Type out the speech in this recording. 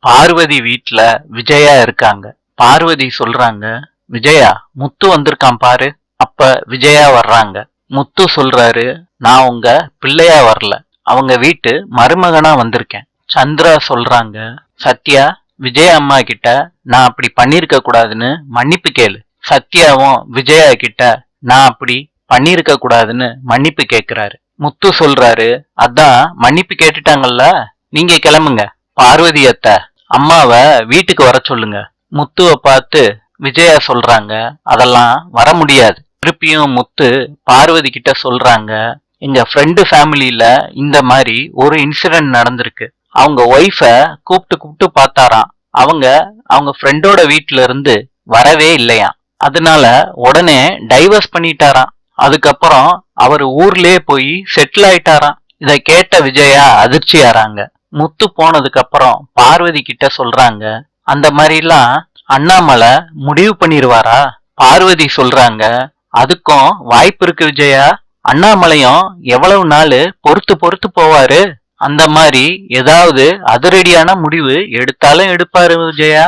பார்வதி வீட்ல விஜயா இருக்காங்க. பார்வதி சொல்றாங்க, விஜயா முத்து வந்திருக்கான் பாரு. அப்ப விஜயா வர்றாங்க. முத்து சொல்றாரு, நான் உங்க பிள்ளையா வரல, அவங்க வீட்டு மருமகனா வந்திருக்கேன். சந்திரா சொல்றாங்க, சத்யா விஜயா அம்மா கிட்ட நான் அப்படி பண்ணிருக்க கூடாதுன்னு மன்னிப்பு கேளு. சத்யாவும் விஜயா கிட்ட நான் அப்படி பண்ணிருக்க கூடாதுன்னு மன்னிப்பு கேக்குறாரு. முத்து சொல்றாரு, அதான் மன்னிப்பு கேட்டுட்டாங்கல்ல, நீங்க கிளம்புங்க. பார்வதி அத்த அம்மாவை வீட்டுக்கு வர சொல்லுங்க. முத்துவை பார்த்து விஜயா சொல்றாங்க, அதெல்லாம் வர முடியாது. திருப்பியும் முத்து பார்வதி கிட்ட சொல்றாங்க, எங்க ஃப்ரெண்டு ஃபேமிலியில இந்த மாதிரி ஒரு இன்சிடென்ட் நடந்திருக்கு. அவங்க ஒய்ஃப கூப்பிட்டு கூப்பிட்டு பார்த்தாராம். அவங்க ஃப்ரெண்டோட வீட்டுல இருந்து வரவே இல்லையாம். அதனால உடனே டைவர்ஸ் பண்ணிட்டாராம். அதுக்கப்புறம் அவர் ஊர்லயே போய் செட்டில் ஆயிட்டாராம். இத கேட்ட விஜயா அதிர்ச்சியாராங்க. முத்து போனதுக்கு அப்புறம் பார்வதி கிட்ட சொல்றாங்க, அந்த மாதிரிலாம் அண்ணாமலை முடிவு பண்ணிருவாரா? பார்வதி சொல்றாங்க, அதுக்கும் வாய்ப்பு இருக்கு விஜயா. அண்ணாமலையும் எவ்வளவு நாள் பொறுத்து பொறுத்து போவாரு. அந்த மாதிரி ஏதாவது அதிரடியான முடிவு எடுத்தாலும் எடுப்பாரு விஜயா.